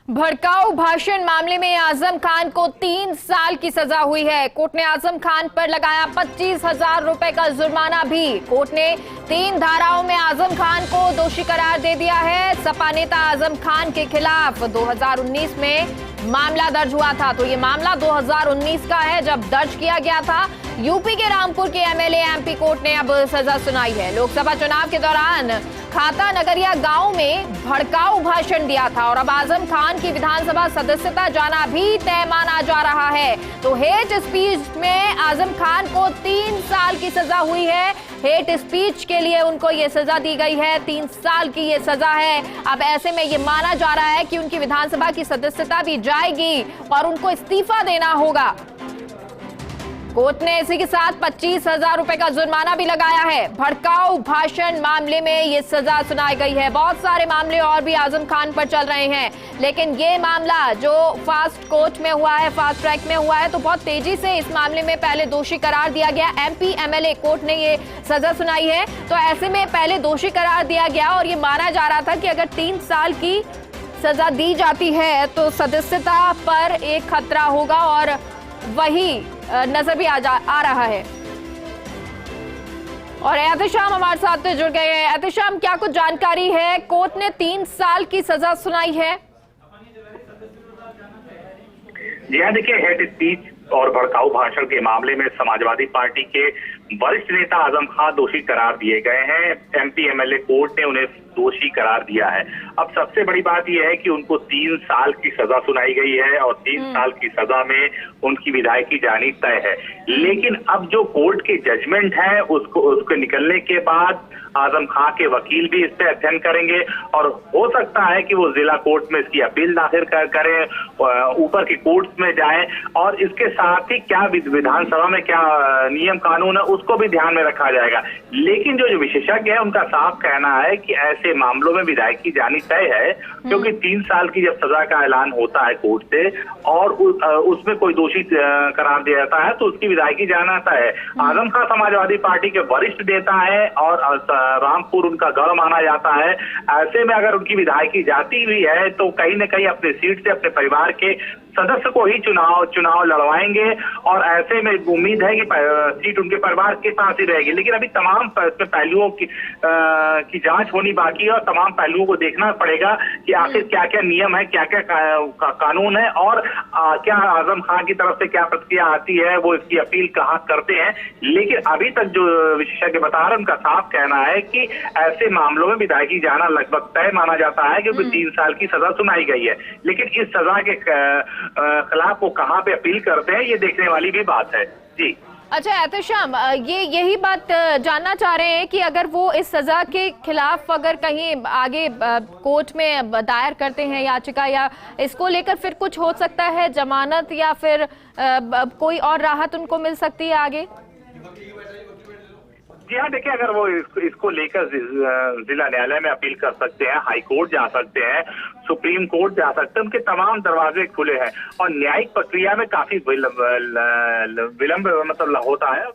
भड़काऊ भाषण मामले में आजम खान को 3 साल की सजा हुई है। कोर्ट ने आजम खान पर लगाया 25,000 रुपए का जुर्माना भी। कोर्ट ने 3 धाराओं में आजम खान को दोषी करार दे दिया है। सपा नेता आजम खान के खिलाफ 2019 में मामला दर्ज हुआ था। तो ये मामला 2019 का है जब दर्ज किया गया था। यूपी के रामपुर के एमएलए एमपी कोर्ट ने अब सजा सुनाई है। लोकसभा चुनाव के दौरान खाता नगरिया गांव में भड़काऊ भाषण दिया था और अब आजम खान की विधानसभा सदस्यता जाना भी तय माना जा रहा है। तो हेट स्पीच में आजम खान को 3 साल की सजा हुई है। हेट स्पीच के लिए उनको ये सजा दी गई है, 3 साल की ये सजा है। अब ऐसे में ये माना जा रहा है कि उनकी विधानसभा की सदस्यता भी जाएगी और उनको इस्तीफा देना होगा। कोर्ट ने इसी के साथ 25,000 रुपए का जुर्माना भी लगाया है। भड़काऊ भाषण मामले में ये सजा सुनाई गई है। बहुत सारे मामले और भी आजम खान पर चल रहे हैं, लेकिन ये मामला जो फास्ट कोर्ट में हुआ है, फास्ट ट्रैक में हुआ है, तो बहुत तेजी से इस मामले में पहले दोषी करार दिया गया। एमपी एमएलए कोर्ट ने ये सजा सुनाई है। तो ऐसे में पहले दोषी करार दिया गया और ये माना जा रहा था कि अगर 3 साल की सजा दी जाती है तो सदस्यता पर एक खतरा होगा और वही नजर भी आ रहा है। और एहतेशाम हमारे साथ जुड़ गए हैं। एहतेशाम, क्या कुछ जानकारी है? कोर्ट ने 3 साल की सजा सुनाई है। जी हाँ, देखिए, हेट स्पीच और भड़काऊ भाषण के मामले में समाजवादी पार्टी के वरिष्ठ नेता आजम खान दोषी करार दिए गए हैं। एमपी एमएलए कोर्ट ने उन्हें दोषी करार दिया है। अब सबसे बड़ी बात यह है कि उनको 3 साल की सजा सुनाई गई है और 3 साल की सजा में उनकी विधायकी जानी तय है। लेकिन अब जो कोर्ट के जजमेंट है उसको निकलने के बाद आजम खान के वकील भी इस पे अध्ययन करेंगे और हो सकता है कि वो जिला कोर्ट में इसकी अपील दाखिल करें, ऊपर की कोर्ट में जाएं और इसके साथ ही क्या विधानसभा में क्या नियम कानून है उसको भी ध्यान में रखा जाएगा। लेकिन जो विशेषज्ञ है उनका साफ कहना है कि ऐसे मामलों में विधायकी जानी तय है, क्योंकि 3 साल की जब सजा का ऐलान होता है कोर्ट से और उसमें कोई दोषी करार दिया जाता है तो उसकी विधायकी जाना तय है। आजम खान समाजवादी पार्टी के वरिष्ठ नेता है और रामपुर उनका गढ़ माना जाता है। ऐसे में अगर उनकी विधायकी जाती हुई है तो कहीं न कहीं अपनी सीट से अपने परिवार के सदस्य को ही चुनाव लड़वाएंगे और ऐसे में उम्मीद है कि सीट उनके परिवार के पास ही रहेगी। लेकिन अभी तमाम पहलुओं की जांच होनी बाकी है और तमाम पहलुओं को देखना पड़ेगा कि आखिर क्या क्या नियम है, क्या क्या कानून है और क्या आजम खान की तरफ से क्या प्रतिक्रिया आती है, वो इसकी अपील कहाँ करते हैं। लेकिन अभी तक जो विशेषज्ञ बता रहे हैं उनका साफ कहना है कि ऐसे मामलों में विधायकी जाना लगभग तय माना जाता है, क्योंकि 3 साल की सजा सुनाई गई है। लेकिन इस सजा के खिलाफ वो कहां पे अपील करते हैं, ये देखने वाली भी बात है। जी अच्छा एहतेशाम, यही बात जानना चाह रहे हैं कि अगर वो इस सजा के खिलाफ अगर कहीं आगे कोर्ट में दायर करते हैं याचिका, या इसको लेकर फिर कुछ हो सकता है, जमानत या फिर कोई और राहत उनको मिल सकती है आगे? जी हाँ, देखिए, अगर वो इसको लेकर जिला न्यायालय में अपील कर सकते हैं, हाई कोर्ट जा सकते हैं, सुप्रीम कोर्ट जा सकते हैं, उनके तमाम दरवाजे खुले हैं और न्यायिक प्रक्रिया में काफी विलंब मतलब होता है।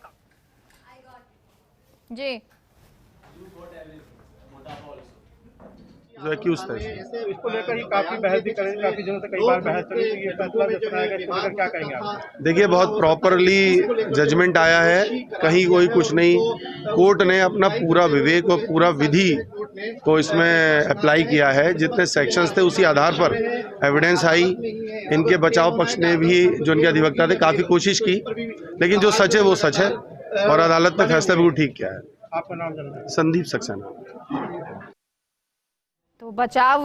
जी इसको लेकर ही काफी बहस भी करेंगे, काफी दिनों से कई बार बहस चली, तो ये फैसला जो सुनाएगा इसको लेकर क्या कहेंगे आप? देखिए, बहुत प्रॉपरली जजमेंट आया है, कहीं कोई कुछ नहीं। कोर्ट ने अपना पूरा विवेक और पूरा विधि को इसमें अप्लाई किया है। जितने सेक्शंस थे उसी आधार पर एविडेंस आई। इनके बचाव पक्ष ने भी, जो इनके अधिवक्ता थे, काफी कोशिश की, लेकिन जो सच है वो सच है और अदालत ने फैसला बिल्कुल ठीक किया है। आपका नाम जानना है? संदीप सक्सेना। तो बचाव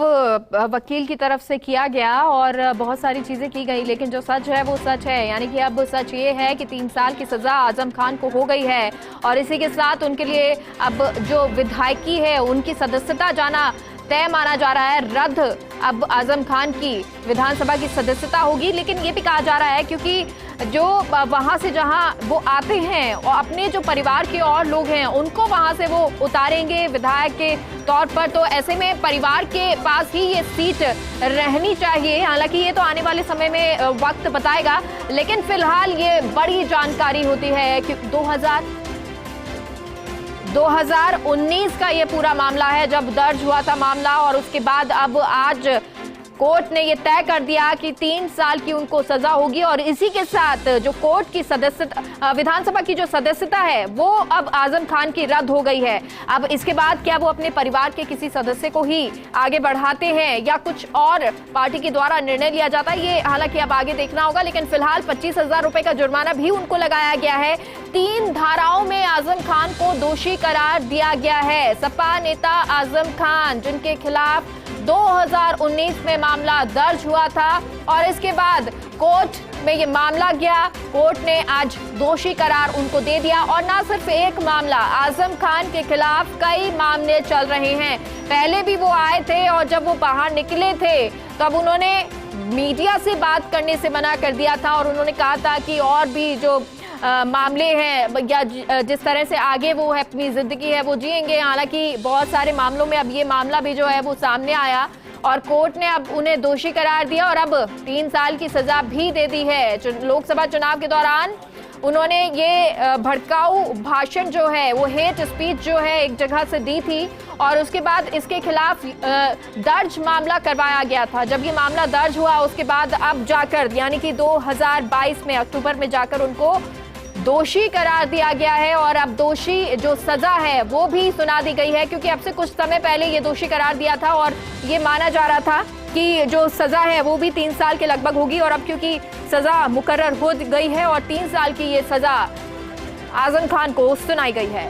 वकील की तरफ से किया गया और बहुत सारी चीजें की गई, लेकिन जो सच है वो सच है। यानी कि अब सच ये है कि 3 साल की सजा आजम खान को हो गई है और इसी के साथ उनके लिए अब जो विधायकी है उनकी सदस्यता जाना तय माना जा रहा है, रद्द। अब आजम खान की विधानसभा की सदस्यता होगी। लेकिन ये भी कहा जा रहा है क्योंकि जो वहां से जहां वो आते हैं और अपने जो परिवार के और लोग हैं उनको वहां से वो उतारेंगे विधायक के तौर पर, तो ऐसे में परिवार के पास ही ये सीट रहनी चाहिए। हालांकि ये तो आने वाले समय में वक्त बताएगा, लेकिन फिलहाल ये बड़ी जानकारी होती है कि 2019 का ये पूरा मामला है जब दर्ज हुआ था मामला, और उसके बाद अब आज कोर्ट ने ये तय कर दिया कि 3 साल की उनको सजा होगी और इसी के साथ जो कोर्ट की सदस्यता, विधानसभा की जो सदस्यता है वो अब आजम खान की रद्द हो गई है। अब इसके बाद क्या वो अपने परिवार के किसी सदस्य को ही आगे बढ़ाते हैं या कुछ और पार्टी के द्वारा निर्णय लिया जाता है, ये हालांकि अब आगे देखना होगा। लेकिन फिलहाल 25,000 रुपए का जुर्माना भी उनको लगाया गया है। 3 धाराओं में आजम खान को दोषी करार दिया गया है। सपा नेता आजम खान, जिनके खिलाफ 2019 में मामला दर्ज हुआ था और इसके बाद कोर्ट में ये मामला गया, कोर्ट ने आज दोषी करार उनको दे दिया। और ना सिर्फ एक मामला, आजम खान के खिलाफ कई मामले चल रहे हैं। पहले भी वो आए थे और जब वो बाहर निकले थे तब उन्होंने मीडिया से बात करने से मना कर दिया था और उन्होंने कहा था कि और भी जो मामले हैं या जिस तरह से आगे वो है अपनी जिंदगी है वो जिएंगे। हालांकि बहुत सारे मामलों में अब ये मामला भी जो है वो सामने आया और कोर्ट ने अब उन्हें दोषी करार दिया और अब 3 साल की सजा भी दे दी है। लोकसभा चुनाव के दौरान उन्होंने ये भड़काऊ भाषण जो है वो हेट स्पीच जो है एक जगह से दी थी और उसके बाद इसके खिलाफ दर्ज मामला करवाया गया था। जब ये मामला दर्ज हुआ उसके बाद अब जाकर यानी कि 2022 में अक्टूबर में जाकर उनको दोषी करार दिया गया है और अब दोषी जो सजा है वो भी सुना दी गई है, क्योंकि अब से कुछ समय पहले ये दोषी करार दिया था और ये माना जा रहा था कि जो सजा है वो भी 3 साल के लगभग होगी और अब क्योंकि सजा मुकर्रर हो गई है और 3 साल की ये सजा आजम खान को सुनाई गई है।